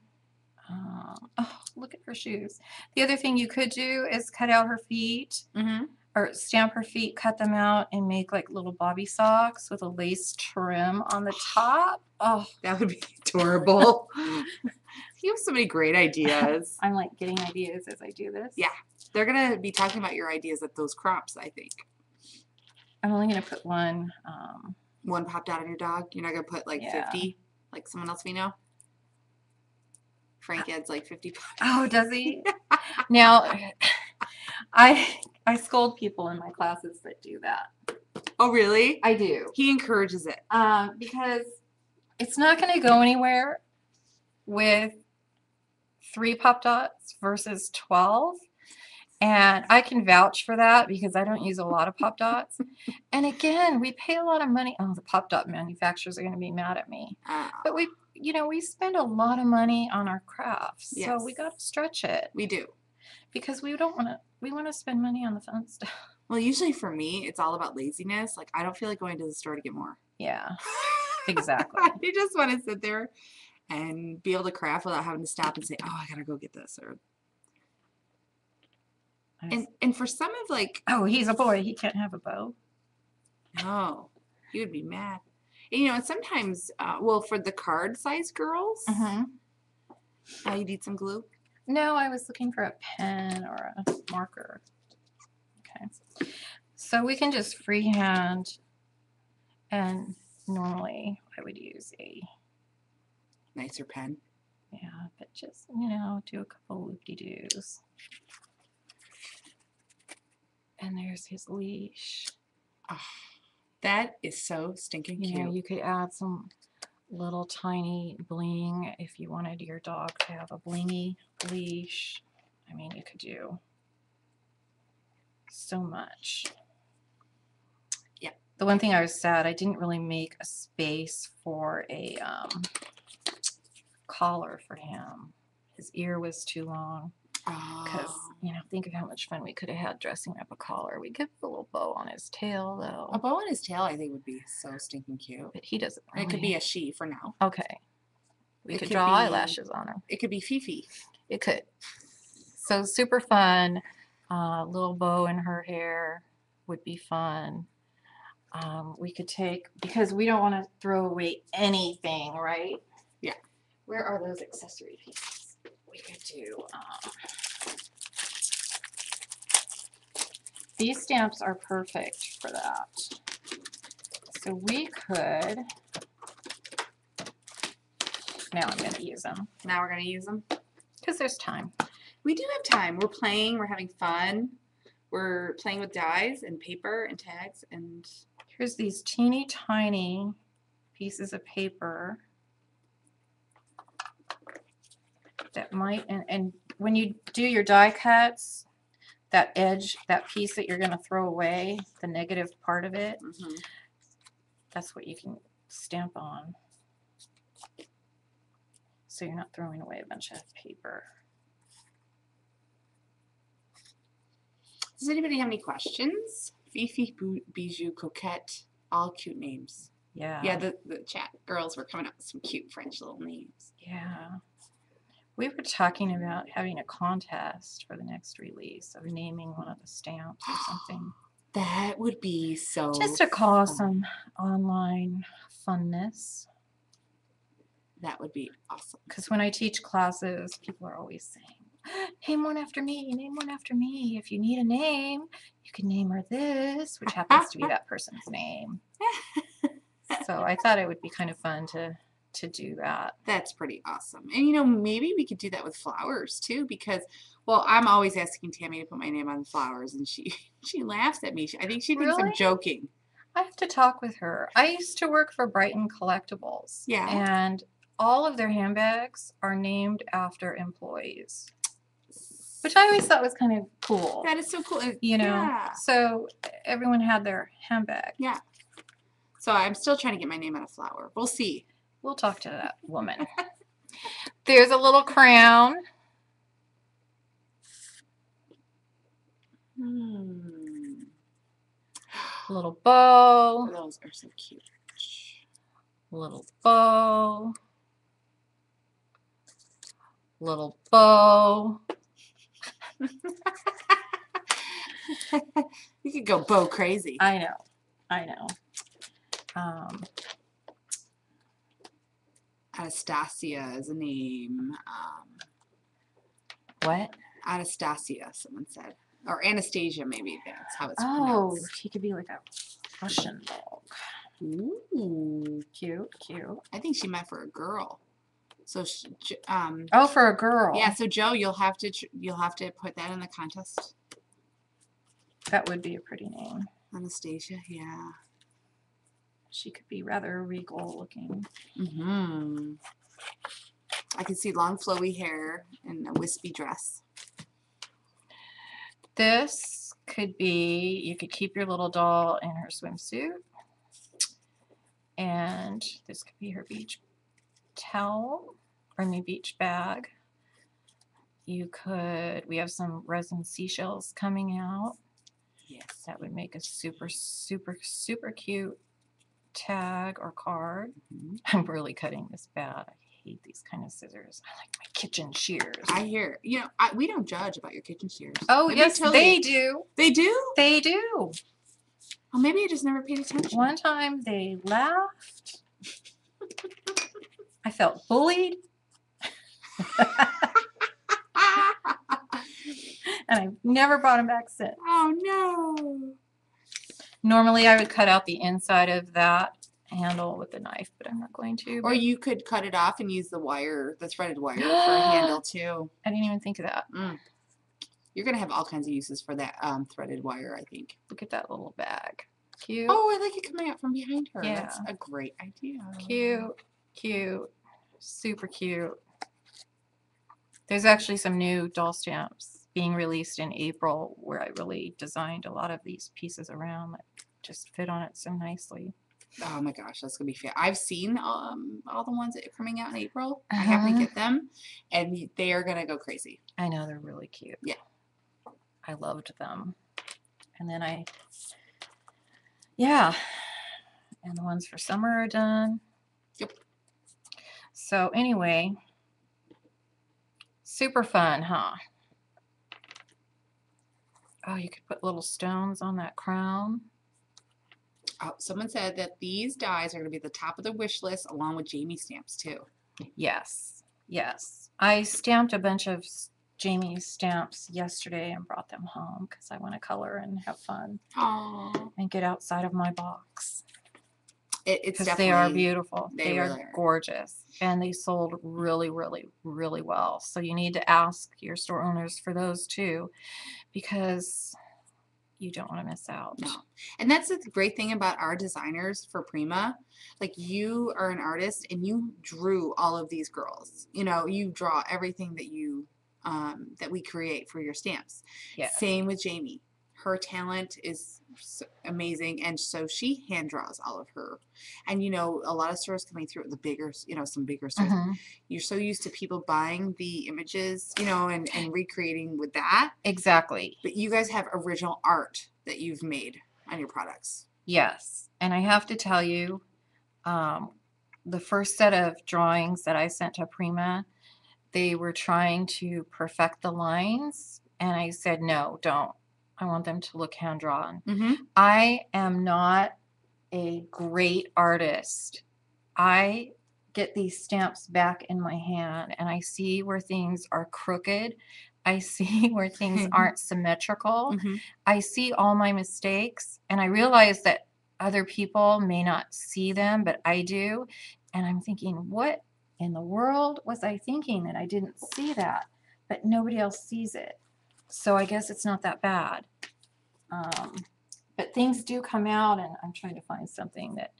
Speaker 1: Oh, look at her shoes. The other thing you could do is cut out her feet
Speaker 2: Mm-hmm.
Speaker 1: or stamp her feet, cut them out, and make like little bobby socks with a lace trim on the top. Oh,
Speaker 2: That would be adorable. You have so many great ideas.
Speaker 1: I'm like getting ideas as I do this.
Speaker 2: Yeah. They're going to be talking about your ideas at those crops, I think.
Speaker 1: I'm only going to put one.
Speaker 2: One popped out on your dog. You're not going to put like
Speaker 1: Yeah.
Speaker 2: 50 like someone else we know? Frank adds like 50 pops.
Speaker 1: Oh, does he? Now, I scold people in my classes that do that.
Speaker 2: Oh, really?
Speaker 1: I do.
Speaker 2: He encourages it.
Speaker 1: Because it's not going to go anywhere with 3 pop dots versus 12. And I can vouch for that because I don't use a lot of pop dots. And again, we pay a lot of money. Oh, the pop dot manufacturers are going to be mad at me. But we spend a lot of money on our crafts.
Speaker 2: Yes.
Speaker 1: So we got to stretch it.
Speaker 2: We do.
Speaker 1: Because we want to spend money on the fun stuff.
Speaker 2: Well, usually for me, it's all about laziness. Like, I don't feel like going to the store to get more.
Speaker 1: Yeah, exactly.
Speaker 2: You just want to sit there and be able to craft without having to stop and say, oh, I got to go get this. Or And for some of like,
Speaker 1: oh, he's a boy. He can't have a bow.
Speaker 2: No, he would be mad. And, and sometimes, well, for the card size girls, you need some glue.
Speaker 1: No, I was looking for a pen or a marker. Okay. So we can just freehand, and normally I would use a
Speaker 2: nicer pen.
Speaker 1: Yeah, but just, do a couple loop-de-doos. And there's his leash.
Speaker 2: Oh, that is so stinking cute.
Speaker 1: Yeah, you could add some little tiny bling if you wanted your dog to have a blingy leash. I mean, you could do so much.
Speaker 2: Yeah.
Speaker 1: The one thing I was sad, I didn't really make a space for a collar for him. His ear was too long. Because, think of how much fun we could have had dressing up a collar. We could put a little bow on his tail, though.
Speaker 2: A bow on his tail, I think, would be so stinking cute.
Speaker 1: But he doesn't.
Speaker 2: It could be a she for now.
Speaker 1: Okay. We could draw eyelashes on her.
Speaker 2: It could be Fifi.
Speaker 1: It could. So super fun. Little bow in her hair would be fun. We could take, because we don't want to throw away anything, right?
Speaker 2: Yeah.
Speaker 1: Where are those accessory pieces? We could do, these stamps are perfect for that. So we could, now I'm going to use them.
Speaker 2: Now we're going to use them?
Speaker 1: Because there's time.
Speaker 2: We do have time. We're playing. We're having fun. We're playing with dies and paper and tags. And
Speaker 1: here's these teeny tiny pieces of paper that might, and when you do your die cuts, that edge, that piece that you're going to throw away, the negative part of it, that's what you can stamp on. So you're not throwing away a bunch of paper.
Speaker 2: Does anybody have any questions? Fifi, Bijou, Coquette, all cute names.
Speaker 1: Yeah.
Speaker 2: Yeah, the chat girls were coming up with some cute French little names.
Speaker 1: Yeah. We were talking about having a contest for the next release of naming one of the stamps or something.
Speaker 2: That would be so
Speaker 1: just to cause some online funness.
Speaker 2: That would be awesome.
Speaker 1: Because when I teach classes, people are always saying, name one after me, name one after me. If you need a name, you can name her this, which happens to be that person's name. So I thought it would be kind of fun to do that.
Speaker 2: That's pretty awesome. And maybe we could do that with flowers too, because well, I'm always asking Tammy to put my name on flowers and she laughs at me. I think she thinks I'm joking.
Speaker 1: I have to talk with her. I used to work for Brighton Collectibles.
Speaker 2: Yeah.
Speaker 1: And all of their handbags are named after employees, which I always thought was kind of cool.
Speaker 2: That is so cool.
Speaker 1: Yeah. So everyone had their handbag.
Speaker 2: Yeah. So I'm still trying to get my name on a flower. We'll see.
Speaker 1: We'll talk to that woman. There's a little crown. A little bow.
Speaker 2: Oh, those are so cute.
Speaker 1: Little bow. little bow.
Speaker 2: You could go bow crazy.
Speaker 1: I know. I know.
Speaker 2: Anastasia is a name.
Speaker 1: What?
Speaker 2: Anastasia, someone said. Or Anastasia, maybe. That's how it's
Speaker 1: Oh,
Speaker 2: pronounced.
Speaker 1: he could be like a Russian dog.
Speaker 2: Ooh.
Speaker 1: Cute, cute.
Speaker 2: I think she meant for a girl. So,
Speaker 1: Oh, for a girl.
Speaker 2: yeah. So Joe, you'll have to put that in the contest.
Speaker 1: That would be a pretty name.
Speaker 2: Anastasia, yeah.
Speaker 1: She could be rather regal looking.
Speaker 2: Mm-hmm. I can see long flowy hair and a wispy dress.
Speaker 1: This could be, you could keep your little doll in her swimsuit. And this could be her beach towel, or new beach bag. You could, we have some resin seashells coming out.
Speaker 2: Yes.
Speaker 1: That would make a super, super, super cute tag or card.
Speaker 2: Mm-hmm.
Speaker 1: I'm really cutting this bad. I hate these kind of scissors. I like my kitchen shears.
Speaker 2: I hear, you know, we don't judge about your kitchen shears.
Speaker 1: Oh, yes, they do.
Speaker 2: They do?
Speaker 1: They do.
Speaker 2: Oh, maybe I just never paid attention.
Speaker 1: One time they laughed. I felt bullied. And I've never brought them back since.
Speaker 2: Oh, no.
Speaker 1: Normally I would cut out the inside of that handle with a knife, but I'm not going to.
Speaker 2: Or you could cut it off and use the wire, the threaded wire for a handle too.
Speaker 1: I didn't even think of that.
Speaker 2: You're going to have all kinds of uses for that threaded wire, I think.
Speaker 1: Look at that little bag. Cute.
Speaker 2: Oh, I like it coming out from behind her.
Speaker 1: Yeah.
Speaker 2: That's a great idea.
Speaker 1: Cute, cute, super cute. There's actually some new doll stamps being released in April where I really designed a lot of these pieces around that just fit on it so nicely.
Speaker 2: Oh my gosh, that's gonna be fair. I've seen all the ones that are coming out in April. I have to get them, and they are gonna go crazy.
Speaker 1: I know, they're really cute.
Speaker 2: Yeah,
Speaker 1: I loved them. And then yeah, and the ones for summer are done.
Speaker 2: Yep.
Speaker 1: So anyway, super fun, huh? Oh, you could put little stones on that crown.
Speaker 2: Oh, someone said that these dies are going to be at the top of the wish list along with Jamie stamps too.
Speaker 1: Yes, yes. I stamped a bunch of Jamie's stamps yesterday and brought them home because I want to color and have fun.
Speaker 2: Oh.
Speaker 1: And get outside of my box.
Speaker 2: It's definitely,
Speaker 1: they are beautiful.
Speaker 2: They
Speaker 1: really are gorgeous. And they sold really, really, really well. So you need to ask your store owners for those too, because you don't want to miss out.
Speaker 2: No. And that's the great thing about our designers for Prima. Like, you are an artist and you drew all of these girls. You know, you draw everything that you that we create for your stamps.
Speaker 1: Yes.
Speaker 2: Same with Jamie. Her talent is amazing, and so she hand draws all of her. And you know, a lot of stores coming through, the bigger, you know, some bigger stores, you're so used to people buying the images, you know, and recreating with that.
Speaker 1: Exactly.
Speaker 2: But you guys have original art that you've made on your products.
Speaker 1: Yes. And I have to tell you, the first set of drawings that I sent to Prima, they were trying to perfect the lines, and I said, no, don't. I want them to look hand-drawn. I am not a great artist. I get these stamps back in my hand and I see where things are crooked. I see where things aren't symmetrical. I see all my mistakes, and I realize that other people may not see them, but I do. And I'm thinking, what in the world was I thinking that I didn't see that? But nobody else sees it. So I guess it's not that bad. But things do come out, and I'm trying to find something that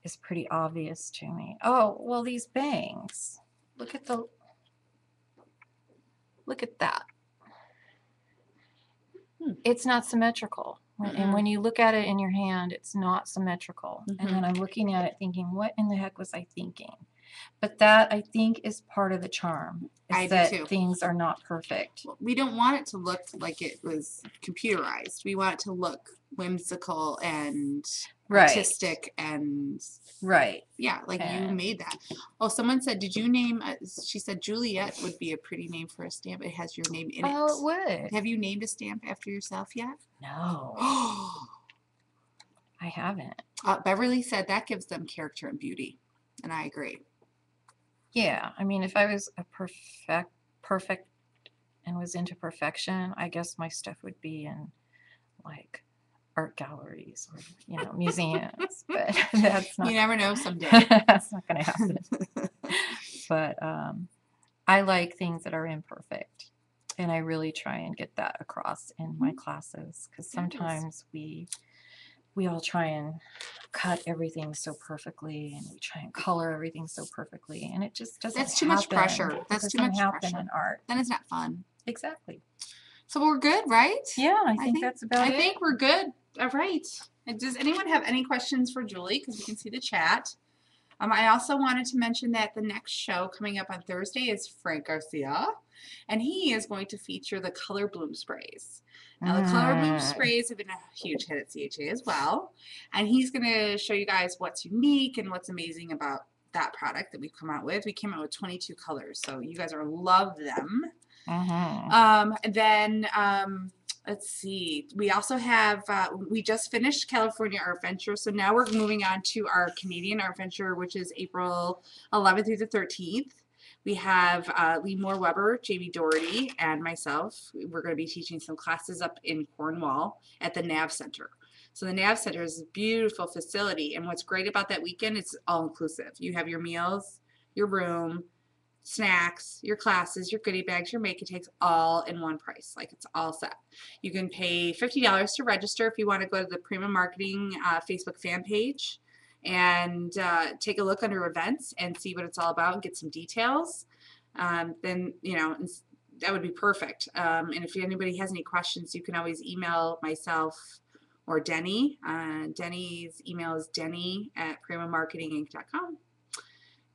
Speaker 1: is pretty obvious to me. Oh, well, these bangs. Look at that. It's not symmetrical. And when you look at it in your hand, it's not symmetrical. And then I'm looking at it thinking, what in the heck was I thinking? But that, I think, is part of the charm. Is that things are not perfect.
Speaker 2: We don't want it to look like it was computerized. We want it to look whimsical and
Speaker 1: Right.
Speaker 2: artistic and
Speaker 1: Right.
Speaker 2: yeah, like you
Speaker 1: And-
Speaker 2: made that. Oh, someone said, did you name, she said Juliet would be a pretty name for a stamp. It has your name in it.
Speaker 1: Oh, it would.
Speaker 2: Have you named a stamp after yourself yet?
Speaker 1: No,
Speaker 2: Oh.
Speaker 1: I haven't.
Speaker 2: Beverly said that gives them character and beauty. And I agree.
Speaker 1: Yeah, I mean, if I was a perfect and was into perfection, I guess my stuff would be in like art galleries or, you know, museums, but that's not
Speaker 2: You never know someday.
Speaker 1: that's not going to happen. But I like things that are imperfect, and I really try and get that across in my classes, because sometimes we all try and cut everything so perfectly, and we try and color everything so perfectly, and it just doesn't
Speaker 2: That's too much
Speaker 1: happen.
Speaker 2: pressure.
Speaker 1: It
Speaker 2: That's too
Speaker 1: doesn't
Speaker 2: much
Speaker 1: happen
Speaker 2: pressure.
Speaker 1: in art.
Speaker 2: Then it's not fun.
Speaker 1: Exactly.
Speaker 2: So we're good, right?
Speaker 1: Yeah, I think that's about it.
Speaker 2: I think we're good. All right. And does anyone have any questions for Julie? Because we can see the chat. I also wanted to mention that the next show coming up on Thursday is Frank Garcia, and he is going to feature the Color Bloom sprays. Now, the Color Bloom sprays have been a huge hit at CHA as well, and he's going to show you guys what's unique and what's amazing about that product that we've come out with. We came out with 22 colors, so you guys are love them. Let's see. We also have, we just finished California Art Venture, so now we're moving on to our Canadian Art Venture, which is April 11th through the 13th. We have Lee Moore Weber, Jamie Doherty, and myself. We're going to be teaching some classes up in Cornwall at the NAV Center. So the NAV Center is a beautiful facility, and what's great about that weekend, it's all-inclusive. You have your meals, your room, snacks, your classes, your goodie bags, your make and takes, all in one price. Like, it's all set. You can pay $50 to register if you want to go to the Prima Marketing Facebook fan page and take a look under events and see what it's all about and get some details. Then, you know, that would be perfect. And if anybody has any questions, you can always email myself or Denny. Denny's email is denny@primamarketinginc.com.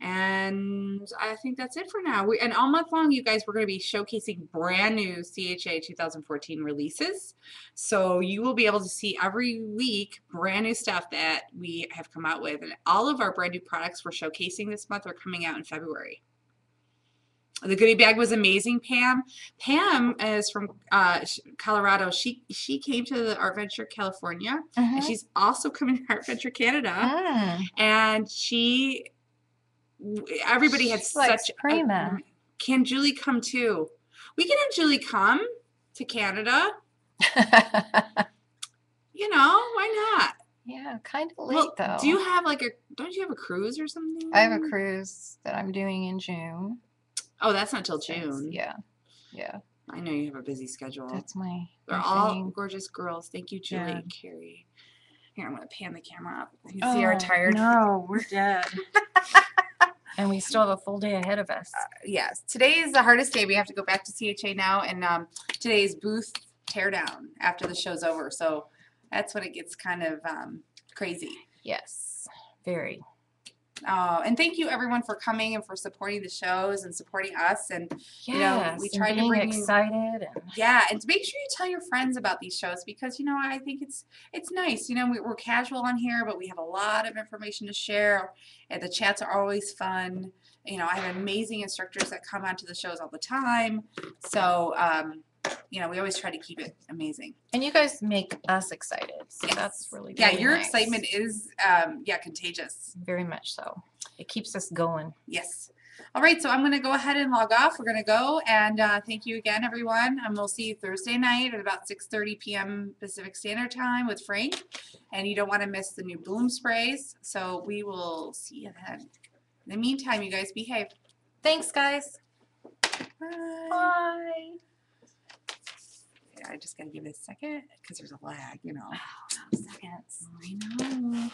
Speaker 2: And I think that's it for now. And all month long, you guys, we're going to be showcasing brand new CHA 2014 releases. So you will be able to see every week brand new stuff that we have come out with. And all of our brand new products we're showcasing this month are coming out in February. The goodie bag was amazing, Pam. Pam is from Colorado. She came to the Art Venture California, and she's also coming to Art Venture Canada. And everybody had such
Speaker 1: Prima.
Speaker 2: Can Julie come too? We can have Julie come to Canada. You know, why not?
Speaker 1: Yeah, kind of late though.
Speaker 2: Do you have like don't you have a cruise or something?
Speaker 1: I have a cruise that I'm doing in June.
Speaker 2: Oh, that's not till June.
Speaker 1: Yeah. Yeah.
Speaker 2: I know you have a busy schedule.
Speaker 1: That's
Speaker 2: They're all gorgeous girls. Thank you, Julie and Carrie. Here, I'm going to pan the camera up. You can see our tired.
Speaker 1: No, we're dead. And we still have a full day ahead of us.
Speaker 2: Yes. Today is the hardest day. We have to go back to CHA now, and today's booth teardown after the show's over. So that's when it gets kind of crazy.
Speaker 1: Yes, very.
Speaker 2: And thank you everyone for coming and for supporting the shows and supporting us. And
Speaker 1: you
Speaker 2: know, we try to bring
Speaker 1: excited. And
Speaker 2: and make sure you tell your friends about these shows, because you know, I think it's nice. You know, we're casual on here, but we have a lot of information to share, and the chats are always fun. You know, I have amazing instructors that come onto the shows all the time. So you know, we always try to keep it amazing.
Speaker 1: And you guys make us excited. So that's really, really
Speaker 2: your
Speaker 1: nice.
Speaker 2: excitement is contagious.
Speaker 1: Very much so. It keeps us going.
Speaker 2: Yes. All right, so I'm going to go ahead and log off. We're going to go, and thank you again, everyone. And we'll see you Thursday night at about 6:30 p.m. Pacific Standard Time with Frank. And you don't want to miss the new bloom sprays. So we will see you then. In the meantime, you guys behave.
Speaker 1: Thanks, guys.
Speaker 2: Bye.
Speaker 1: Bye.
Speaker 2: I just got to give it a second because there's a lag, you know.
Speaker 1: Seconds.
Speaker 2: I know.